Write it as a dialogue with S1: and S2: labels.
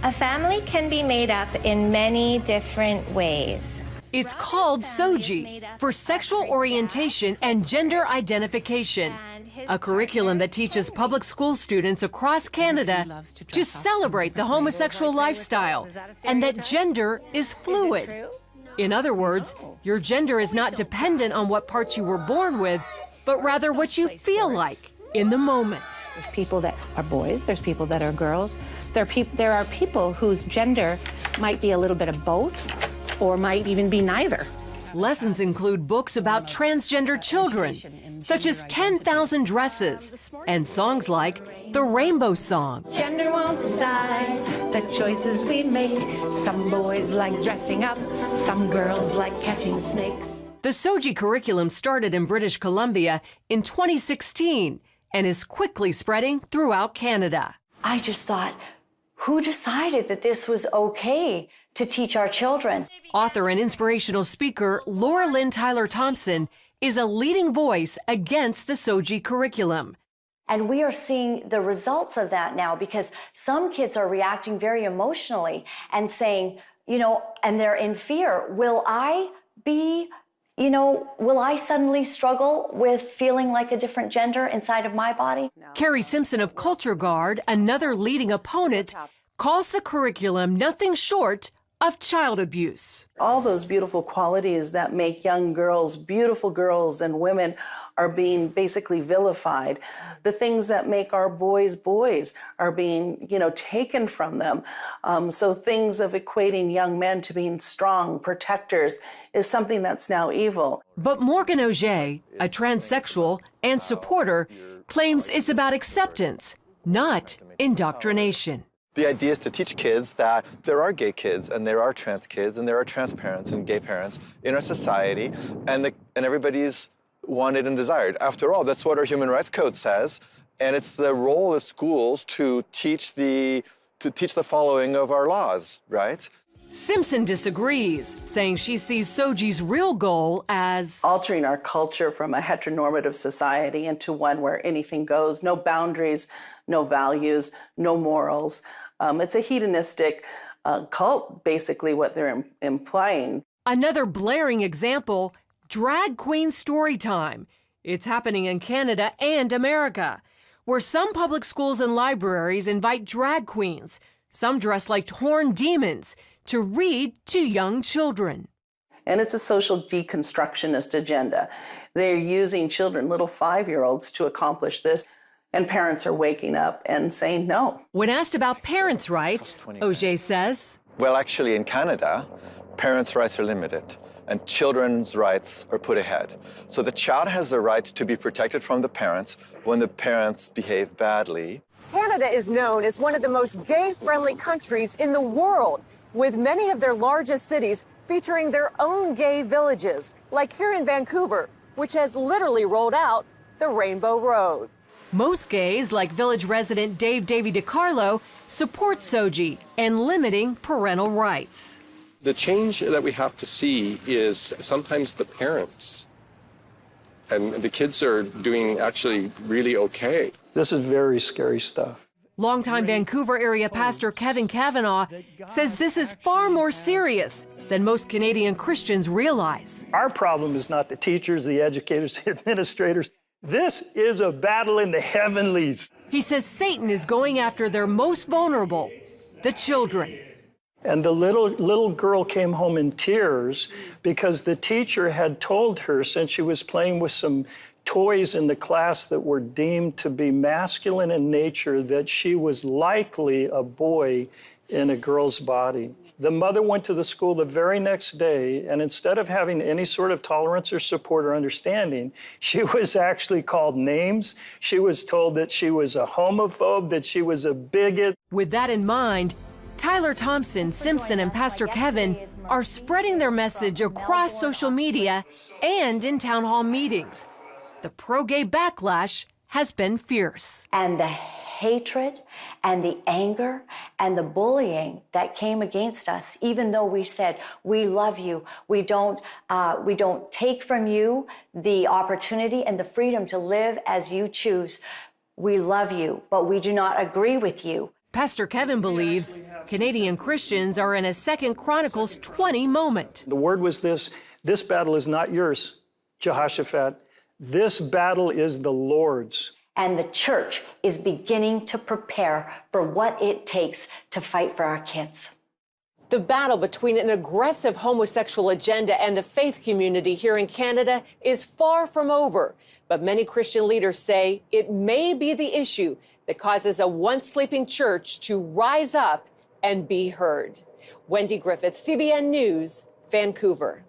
S1: A family can be made up in many different ways.
S2: It's called SOGI, for Sexual Orientation and Gender Identification, a curriculum that teaches public school students across Canada to celebrate the homosexual lifestyle and that gender is fluid. In other words, your gender is not dependent on what parts you were born with, but rather what you feel like in the moment.
S3: There's people that are boys, there's people that are girls. There are people whose gender might be a little bit of both or might even be neither.
S2: Lessons include books about transgender children, such as 10,000 Dresses, and songs like the Rainbow Song.
S3: Gender won't decide the choices we make. Some boys like dressing up, some girls like catching snakes.
S2: The SOGI curriculum started in British Columbia in 2016 and is quickly spreading throughout Canada.
S4: I just thought, who decided that this was okay to teach our children?
S2: Author and inspirational speaker Laura Lynn Tyler Thompson is a leading voice against the SOGI curriculum.
S4: And we are seeing the results of that now, because some kids are reacting very emotionally and saying, and they're in fear. Will I suddenly struggle with feeling like a different gender inside of my body?
S2: Carrie Simpson of Culture Guard, another leading opponent, calls the curriculum nothing short of child abuse.
S5: All those beautiful qualities that make young girls, beautiful girls and women, are being basically vilified. The things that make our boys boys are being, taken from them. So things of equating young men to being strong protectors is something that's now evil.
S2: But Morgan Auger, a transsexual and supporter, claims it's about acceptance, not indoctrination.
S6: The idea is to teach kids that there are gay kids and there are trans kids and there are trans parents and gay parents in our society, and everybody's wanted and desired. After all, that's what our Human Rights Code says, and it's the role of schools to teach the following of our laws, right?
S2: Simpson disagrees, saying she sees SOGI's real goal as
S5: altering our culture from a heteronormative society into one where anything goes, no boundaries, no values, no morals. It's a hedonistic cult, basically, what they're implying.
S2: Another blaring example, drag queen story time. It's happening in Canada and America, where some public schools and libraries invite drag queens, some dressed like horned demons, to read to young children.
S5: And it's a social deconstructionist agenda. They're using children, little 5-year-olds, to accomplish this. And parents are waking up and saying no.
S2: When asked about parents' rights, Auger says,
S6: well, actually, in Canada, parents' rights are limited and children's rights are put ahead. So the child has the right to be protected from the parents when the parents behave badly.
S2: Canada is known as one of the most gay-friendly countries in the world, with many of their largest cities featuring their own gay villages, like here in Vancouver, which has literally rolled out the Rainbow Road. Most gays, like village resident Dave Davy DiCarlo, support SOGI and limiting parental rights.
S7: The change that we have to see is sometimes the parents, and the kids are doing actually really okay.
S8: This is very scary stuff.
S2: Longtime Vancouver area pastor Kevin Kavanaugh says this is far more serious than most Canadian Christians realize.
S8: Our problem is not the teachers, the educators, the administrators. This is a battle in the heavenlies.
S2: He says Satan is going after their most vulnerable, the children.
S8: And the little girl came home in tears because the teacher had told her, since she was playing with some toys in the class that were deemed to be masculine in nature, that she was likely a boy in a girl's body. The mother went to the school the very next day, and instead of having any sort of tolerance or support or understanding, she was actually called names. She was told that she was a homophobe, that she was a bigot.
S2: With that in mind, Tyler Thompson, Simpson, and Pastor Kevin are spreading their message across social media and in town hall meetings. The pro-gay backlash has been fierce.
S4: And the hatred and the anger and the bullying that came against us, even though we said, we love you, we don't take from you the opportunity and the freedom to live as you choose. We love you, but we do not agree with you.
S2: Pastor Kevin believes Canadian Christians are in a 2 Chronicles 20 moment.
S8: The word was this battle is not yours, Jehoshaphat. This battle is the Lord's.
S4: And the church is beginning to prepare for what it takes to fight for our kids.
S2: The battle between an aggressive homosexual agenda and the faith community here in Canada is far from over. But many Christian leaders say it may be the issue that causes a once sleeping church to rise up and be heard. Wendy Griffith, CBN News, Vancouver.